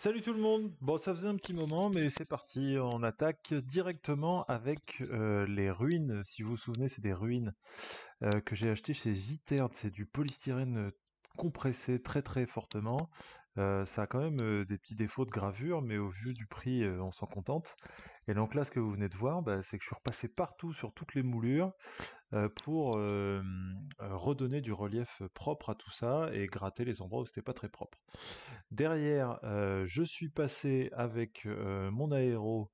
Salut tout le monde. Bon, ça faisait un petit moment, mais c'est parti. On attaque directement avec les ruines. Si vous vous souvenez, c'est des ruines que j'ai achetées chez Zitert. C'est du polystyrène compressé très très fortement. Ça a quand même des petits défauts de gravure, mais au vu du prix, on s'en contente. Et donc là, ce que vous venez de voir, bah, c'est que je suis repassé partout sur toutes les moulures pour redonner du relief propre à tout ça et gratter les endroits où c'était pas très propre. Derrière, je suis passé avec mon aéro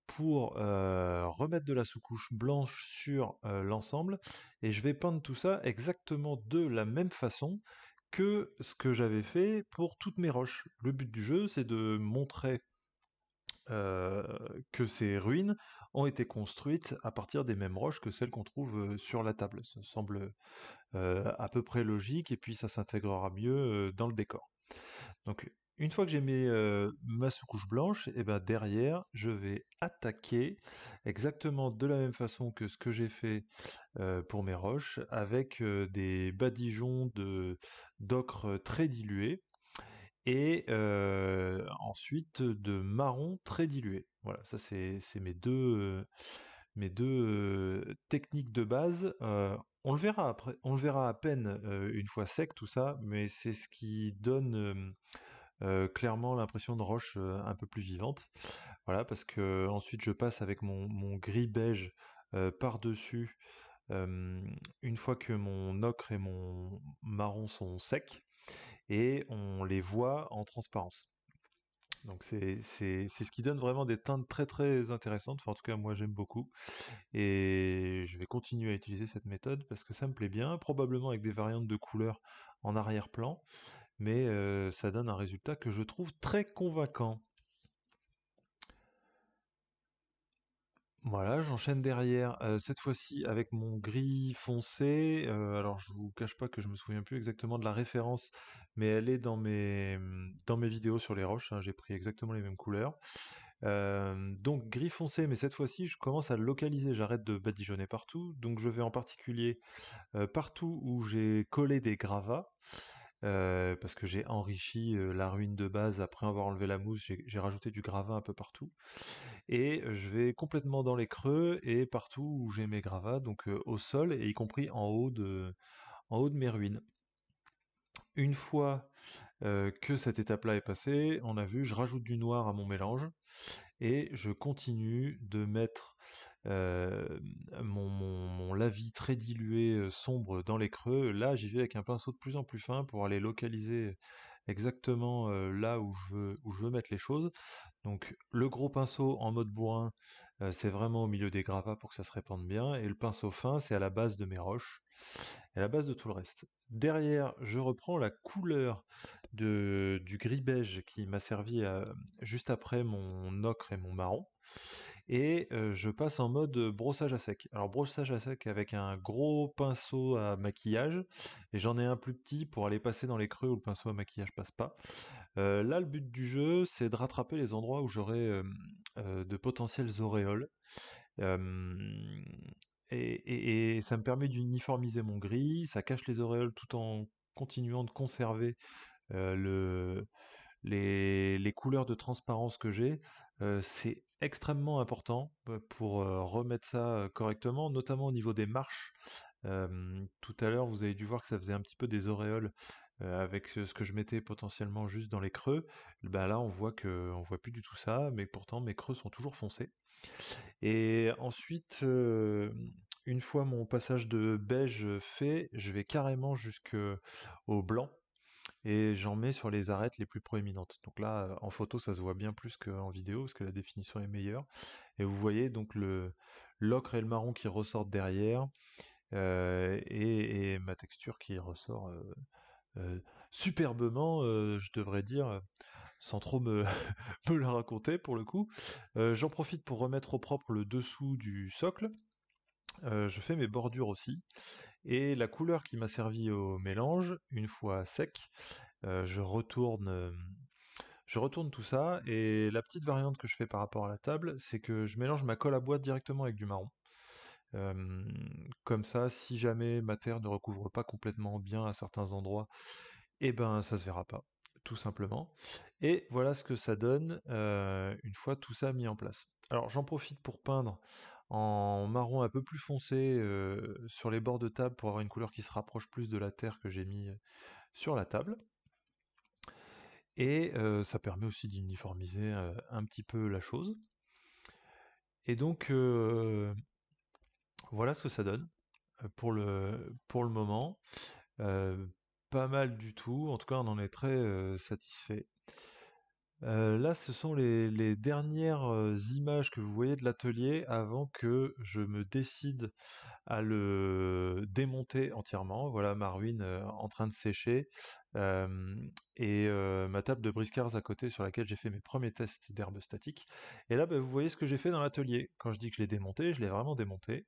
pour remettre de la sous-couche blanche sur l'ensemble et je vais peindre tout ça exactement de la même façon que ce que j'avais fait pour toutes mes roches. Le but du jeu, c'est de montrer euh, que ces ruines ont été construites à partir des mêmes roches que celles qu'on trouve sur la table. Ça semble à peu près logique et puis ça s'intégrera mieux dans le décor. Donc, une fois que j'ai mis ma sous-couche blanche, et ben derrière, je vais attaquer exactement de la même façon que ce que j'ai fait pour mes roches, avec des badigeons d'ocre très dilués et ensuite de marron très dilué. Voilà, ça c'est mes deux techniques de base. On le verra après, on le verra à peine une fois sec tout ça, mais c'est ce qui donne clairement l'impression de roche un peu plus vivante. Voilà, parce que ensuite je passe avec mon gris beige par-dessus une fois que mon ocre et mon marron sont secs et on les voit en transparence. Donc c'est ce qui donne vraiment des teintes très très intéressantes. Enfin, en tout cas, moi j'aime beaucoup. Et je vais continuer à utiliser cette méthode parce que ça me plaît bien, probablement avec des variantes de couleurs en arrière-plan, mais ça donne un résultat que je trouve très convaincant. Voilà, j'enchaîne derrière, cette fois-ci avec mon gris foncé. Alors je vous cache pas que je me souviens plus exactement de la référence, mais elle est dans mes vidéos sur les roches, hein, j'ai pris exactement les mêmes couleurs. Donc gris foncé, mais cette fois-ci je commence à le localiser, j'arrête de badigeonner partout. Donc je vais en particulier partout où j'ai collé des gravats, parce que j'ai enrichi la ruine de base après avoir enlevé la mousse, j'ai rajouté du gravat un peu partout. Et je vais complètement dans les creux et partout où j'ai mes gravats, donc au sol et y compris en haut de mes ruines. Une fois que cette étape-là est passée, on a vu, je rajoute du noir à mon mélange et je continue de mettre mon lavis très dilué sombre dans les creux. Là, j'y vais avec un pinceau de plus en plus fin pour aller localiser exactement là où je veux mettre les choses. Donc le gros pinceau en mode bourrin, c'est vraiment au milieu des gravats pour que ça se répande bien, et le pinceau fin, c'est à la base de mes roches, et à la base de tout le reste. Derrière, je reprends la couleur du gris beige qui m'a servi juste après mon ocre et mon marron, et je passe en mode brossage à sec. Alors brossage à sec avec un gros pinceau à maquillage, et j'en ai un plus petit pour aller passer dans les creux où le pinceau à maquillage passe pas. Là, le but du jeu, c'est de rattraper les endroits où j'aurai de potentielles auréoles. Euh, et ça me permet d'uniformiser mon gris, ça cache les auréoles tout en continuant de conserver les couleurs de transparence que j'ai. C'est extrêmement important pour remettre ça correctement, notamment au niveau des marches. Tout à l'heure, vous avez dû voir que ça faisait un petit peu des auréoles avec ce que je mettais potentiellement juste dans les creux. Bah là, on voit plus du tout ça, mais pourtant mes creux sont toujours foncés. Et ensuite, une fois mon passage de beige fait, je vais carrément jusqu'au blanc et j'en mets sur les arêtes les plus proéminentes. Donc là, en photo, ça se voit bien plus qu'en vidéo parce que la définition est meilleure. Et vous voyez donc l'ocre et le marron qui ressortent derrière, et ma texture qui ressort euh, superbement, je devrais dire, sans trop me la raconter pour le coup. J'en profite pour remettre au propre le dessous du socle. Je fais mes bordures aussi. Et la couleur qui m'a servi au mélange, une fois sec, je retourne tout ça. Et la petite variante que je fais par rapport à la table, c'est que je mélange ma colle à boîte directement avec du marron. Euh, Comme ça, si jamais ma terre ne recouvre pas complètement bien à certains endroits, eh ben ça se verra pas. tout simplement. Et voilà ce que ça donne une fois tout ça mis en place. Alors j'en profite pour peindre en marron un peu plus foncé sur les bords de table pour avoir une couleur qui se rapproche plus de la terre que j'ai mis sur la table. Et ça permet aussi d'uniformiser un petit peu la chose. Et donc voilà ce que ça donne pour le moment. Pas mal du tout, en tout cas on en est très satisfait. Là, ce sont les dernières images que vous voyez de l'atelier avant que je me décide à le démonter entièrement. Voilà ma ruine en train de sécher et ma table de briscards à côté sur laquelle j'ai fait mes premiers tests d'herbe statique. Et là, bah, vous voyez ce que j'ai fait dans l'atelier. Quand je dis que je l'ai démonté, je l'ai vraiment démonté.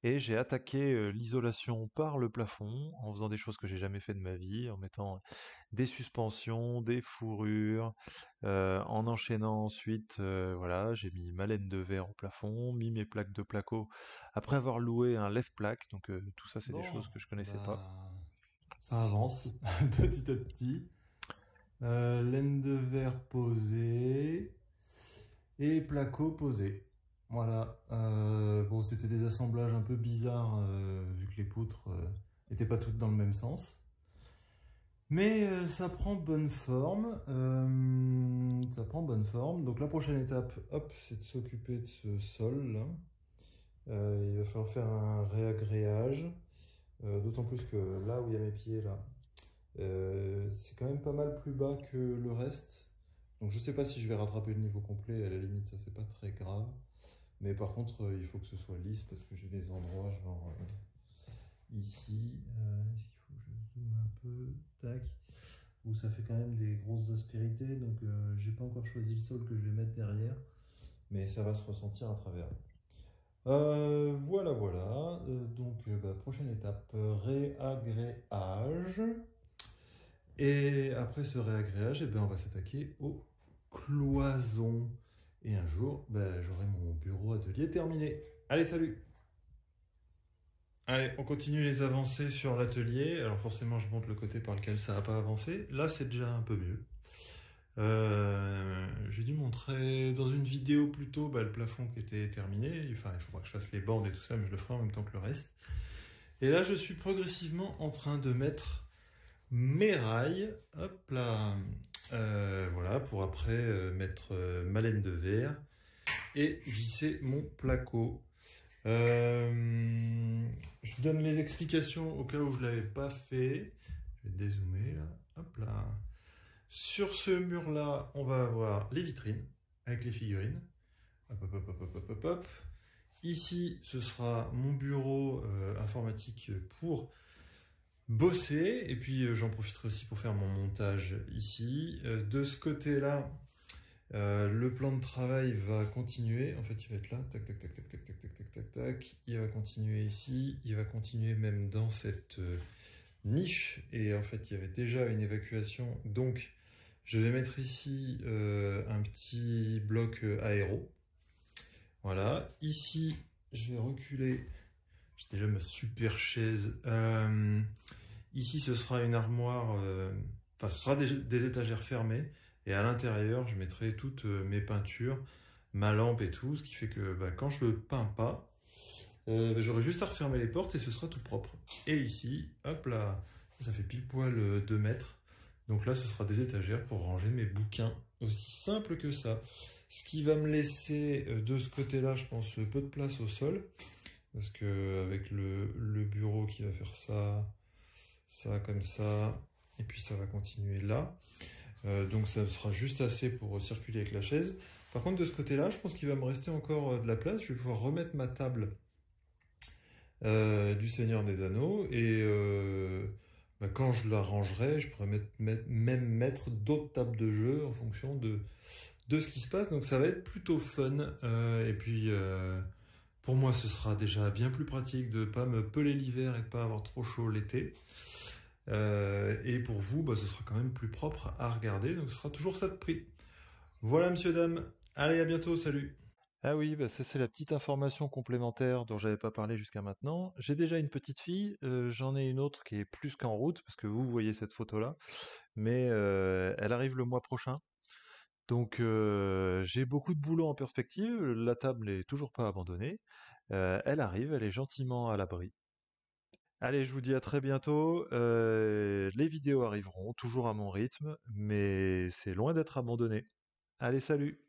Et j'ai attaqué l'isolation par le plafond en faisant des choses que j'ai jamais fait de ma vie, en mettant des suspensions, des fourrures, en enchaînant ensuite, voilà, j'ai mis ma laine de verre au plafond, mis mes plaques de placo après avoir loué un lève-plaque, donc tout ça c'est des Bon, choses que je connaissais pas. bah, ça avance petit à petit. Laine de verre posée et placo posé. Voilà. Bon, c'était des assemblages un peu bizarres vu que les poutres n'étaient pas toutes dans le même sens. Mais ça prend bonne forme. Ça prend bonne forme. Donc la prochaine étape, hop, c'est de s'occuper de ce sol là. Il va falloir faire un réagréage. D'autant plus que là où il y a mes pieds là, c'est quand même pas mal plus bas que le reste. Donc je sais pas si je vais rattraper le niveau complet, à la limite ça c'est pas très grave. Mais par contre il faut que ce soit lisse parce que j'ai des endroits genre ici, est-ce qu'il faut que je zoome un peu, tac, où ça fait quand même des grosses aspérités. Donc j'ai pas encore choisi le sol que je vais mettre derrière, mais ça va se ressentir à travers. Voilà, voilà. Donc, bah, prochaine étape, réagréage. Et après ce réagréage, eh ben, on va s'attaquer aux cloisons. Et un jour, bah, j'aurai mon bureau atelier terminé. Allez, salut! Allez, on continue les avancées sur l'atelier. Alors forcément, je montre le côté par lequel ça n'a pas avancé. Là, c'est déjà un peu mieux. J'ai dû montrer dans une vidéo plus tôt le plafond qui était terminé. Enfin, il faudra que je fasse les bornes et tout ça, mais je le ferai en même temps que le reste. Et là, je suis progressivement en train de mettre mes rails. Hop là. Voilà, pour après mettre ma laine de verre et visser mon placo. Je donne les explications au cas où je ne l'avais pas fait. Je vais dézoomer là. Hop là. Sur ce mur-là, on va avoir les vitrines avec les figurines. Hop, hop, hop, hop, hop, hop, hop. Ici, ce sera mon bureau informatique pour bosser. Et puis, j'en profiterai aussi pour faire mon montage ici. De ce côté-là, le plan de travail va continuer. En fait, il va être là. Tac, tac, tac, tac, tac, tac, tac, tac, tac, tac. Il va continuer ici. Il va continuer même dans cette niche. Et en fait, il y avait déjà une évacuation. Donc, je vais mettre ici un petit bloc aéro. Voilà. Ici, je vais reculer. J'ai déjà ma super chaise. Ici, ce sera une armoire. Enfin, ce sera des étagères fermées. Et à l'intérieur, je mettrai toutes mes peintures, ma lampe et tout. Ce qui fait que quand je ne peins pas, j'aurai juste à refermer les portes et ce sera tout propre. Et ici, hop là, ça fait pile poil 2 mètres. Donc là, ce sera des étagères pour ranger mes bouquins. Aussi simple que ça. Ce qui va me laisser de ce côté-là, je pense, peu de place au sol. Parce que avec le bureau qui va faire ça, ça comme ça, et puis ça va continuer là. Donc ça sera juste assez pour circuler avec la chaise. Par contre, de ce côté-là, je pense qu'il va me rester encore de la place. Je vais pouvoir remettre ma table du Seigneur des Anneaux. Et quand je la rangerai, je pourrais même mettre d'autres tables de jeu en fonction de ce qui se passe. Donc ça va être plutôt fun. Et puis pour moi, ce sera déjà bien plus pratique de ne pas me peler l'hiver et de ne pas avoir trop chaud l'été. Et pour vous, ce sera quand même plus propre à regarder. Donc ce sera toujours ça de prix. Voilà, monsieur, dame. Allez, à bientôt. Salut. Ah oui, bah ça c'est la petite information complémentaire dont j'avais pas parlé jusqu'à maintenant. J'ai déjà une petite fille, j'en ai une autre qui est plus qu'en route, parce que vous voyez cette photo-là, mais elle arrive le mois prochain. Donc j'ai beaucoup de boulot en perspective, la table n'est toujours pas abandonnée. Elle arrive, elle est gentiment à l'abri. Allez, je vous dis à très bientôt. Les vidéos arriveront, toujours à mon rythme, mais c'est loin d'être abandonné. Allez, salut!